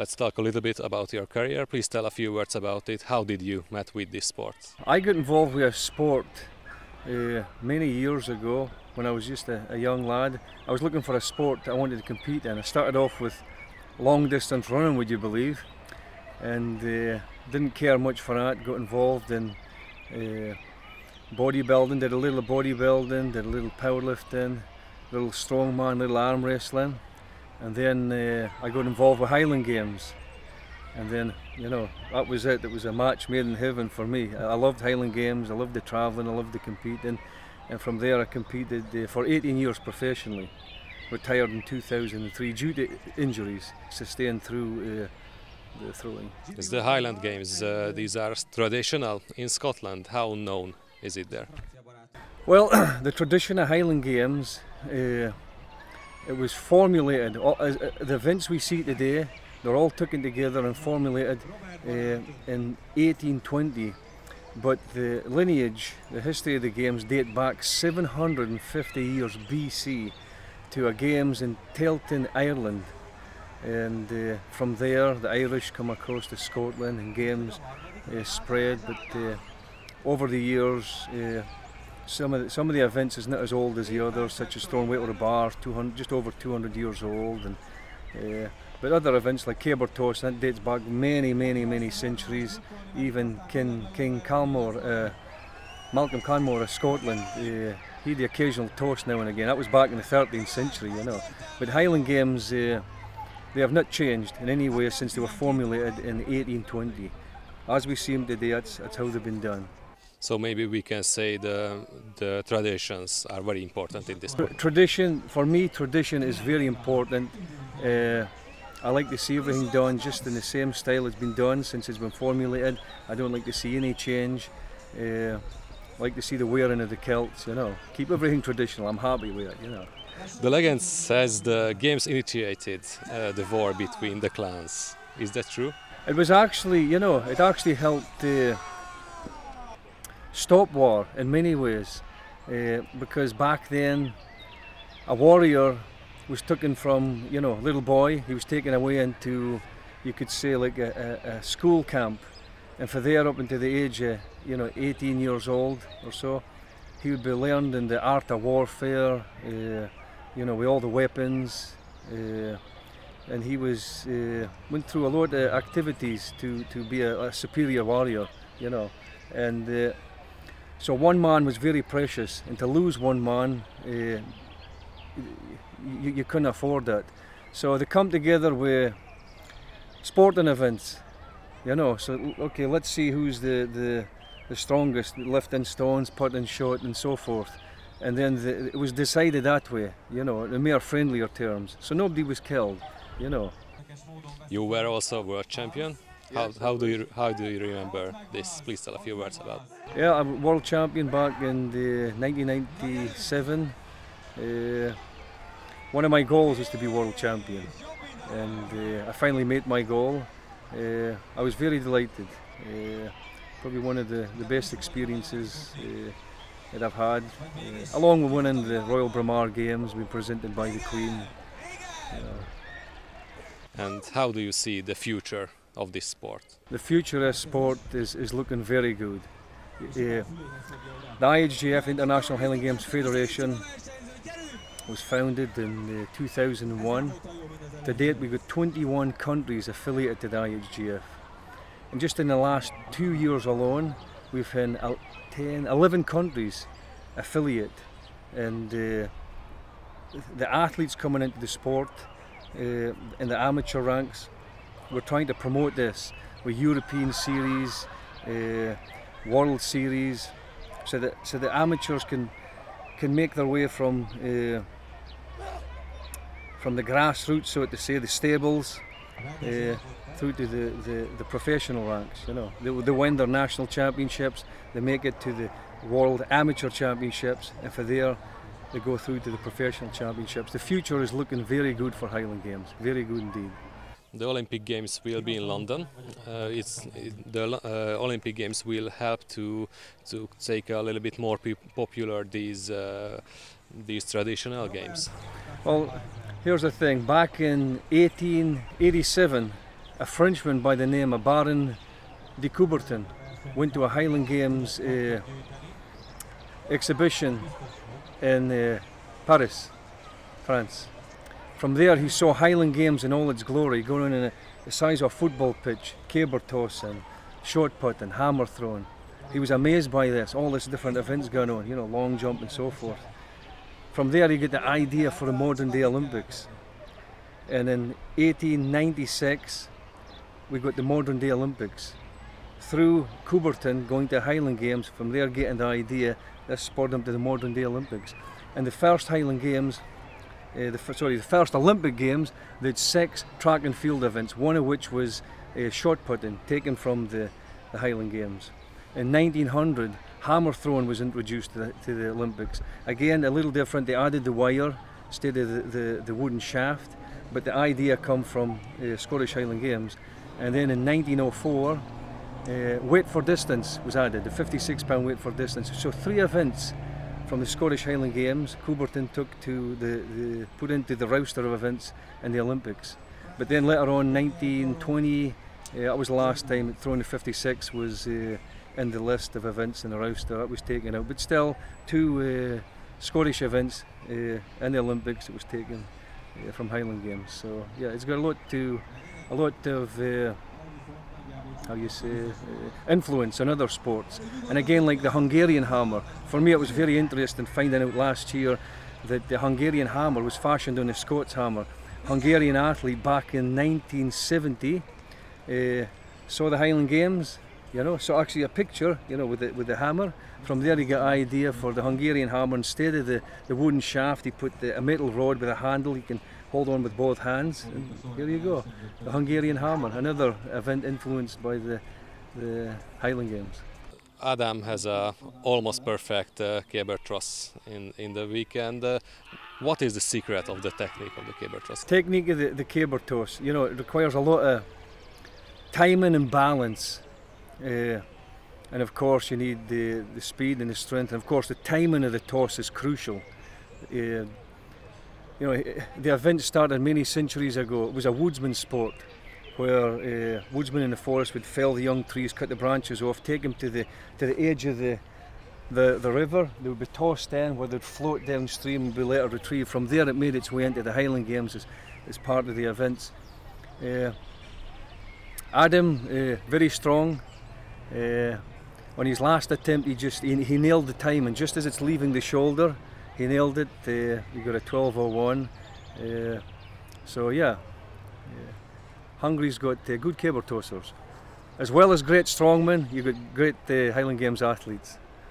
Let's talk a little bit about your career. Please tell a few words about it. How did you met with this sport? I got involved with a sport many years ago when I was just a young lad. I was looking for a sport I wanted to compete in. I started off with long distance running, would you believe, and didn't care much for that. Got involved in bodybuilding, did a little bodybuilding, did a little powerlifting, little strongman, little arm wrestling, and then I got involved with Highland Games, and then, you know, that was it. It was a match made in heaven for me. I loved Highland Games, I loved the travelling, I loved the competing, and from there I competed for 18 years professionally. Retired in 2003 due to injuries sustained through the throwing. It's the Highland Games. These are traditional in Scotland. How known is it there? Well, the traditional Highland Games, it was formulated. The events we see today, they're all taken together and formulated in 1820. But the lineage, the history of the games date back 750 years BC to a games in Telton, Ireland. And from there the Irish come across to Scotland and games spread. But over the years, some of the events is not as old as the others, such as throwing weight with a bar, just over 200 years old. And but other events like caber toss, that dates back many centuries. Even King Calmore, Malcolm Canmore of Scotland, he had the occasional toss now and again. That was back in the 13th century, you know. But Highland Games, they have not changed in any way since they were formulated in 1820. As we see them today, that's how they've been done. So maybe we can say the traditions are very important in this sport. Tradition, for me, tradition is very important. I like to see everything done just in the same style it's been done since it's been formulated. I don't like to see any change. I like to see the wearing of the kilts, you know. Keep everything traditional, I'm happy with it, you know. The legend says the games initiated the war between the clans. Is that true? It was actually, you know, it actually helped stop war in many ways. Because back then, a warrior was taken from, you know, little boy, he was taken away into, you could say, like a school camp. And for there up until the age of, you know, 18 years old or so, he would be learned in the art of warfare, you know, with all the weapons. And he was went through a lot of activities to be a superior warrior, you know. And so one man was very precious, and to lose one man, you couldn't afford that. So they come together with sporting events, you know. So okay, let's see who's the strongest, lifting stones, putting shot, and so forth. And then it was decided that way, you know, in more friendlier terms. So nobody was killed, you know. You were also world champion. How do you remember this? Please tell a few words about it. Yeah, I was world champion back in 1997. One of my goals was to be world champion, and I finally made my goal. I was very delighted. Probably one of the best experiences that I've had, along with winning the Royal Brebner Games, being presented by the Queen. And how do you see the future of this sport? The future of sport is looking very good. The IHGF, International Highland Games Federation, was founded in 2001. To date, we've got 21 countries affiliated to the IHGF. And just in the last 2 years alone, we've had 11 countries affiliate. And the athletes coming into the sport in the amateur ranks, we're trying to promote this with European series, World Series, so that amateurs can make their way from the grassroots, so to say, the stables, through to the professional ranks. You know, they win their national championships, they make it to the World Amateur Championships, and for there they go through to the professional championships. The future is looking very good for Highland Games, very good indeed. The Olympic Games will be in London. The Olympic Games will help to take a little bit more popular these traditional games. Well, here's the thing. Back in 1887, a Frenchman by the name of Baron de Coubertin went to a Highland Games exhibition in Paris, France. From there he saw Highland Games in all its glory, going on in the size of a football pitch, caber toss and short put and hammer throwing. He was amazed by this, all these different events going on, you know, long jump and so forth. From there he got the idea for the modern day Olympics. And in 1896 we got the modern day Olympics. Through Coubertin going to Highland Games, from there getting the idea, that spurred him to the modern day Olympics. And the first Highland Games, the first Olympic Games, they had 6 track and field events, one of which was shot putting, taken from the Highland Games. In 1900, hammer throwing was introduced to the Olympics. Again, a little different, they added the wire instead of the wooden shaft, but the idea come from Scottish Highland Games. And then in 1904, weight for distance was added, the 56-pound weight for distance. So 3 events from the Scottish Highland Games, Coubertin took to put into the roster of events in the Olympics. But then later on, 1920, that was the last time throwing the 56 was in the list of events in the roster. That was taken out. But still, 2 Scottish events in the Olympics that was taken from Highland Games. So yeah, it's got a lot of how you say, influence on other sports. And again, like the Hungarian Hammer, for me it was very interesting finding out last year that the Hungarian Hammer was fashioned on the Scots Hammer. Hungarian athlete back in 1970 saw the Highland Games, you know, saw actually a picture, you know, with the hammer. From there he got an idea for the Hungarian Hammer. Instead of the wooden shaft, he put a metal rod with a handle he can hold on with both hands, and here you go, the Hungarian Hammer, another event influenced by the Highland Games. Adam has a almost perfect caber truss in the weekend. What is the secret of the technique of the caber truss? Technique of the caber toss, you know, it requires a lot of timing and balance, and of course you need the speed and the strength, and of course the timing of the toss is crucial. You know, the event started many centuries ago. It was a woodsman sport where woodsmen in the forest would fell the young trees, cut the branches off, take them to the edge of the river. They would be tossed in where they'd float downstream and be later retrieved. From there it made its way into the Highland Games as part of the events. Adam, very strong. On his last attempt he nailed the time, and just as it's leaving the shoulder, he nailed it. He got a 12:01. So yeah, Hungary's got good caber tossers. As well as great strongmen, you've got great Highland Games athletes.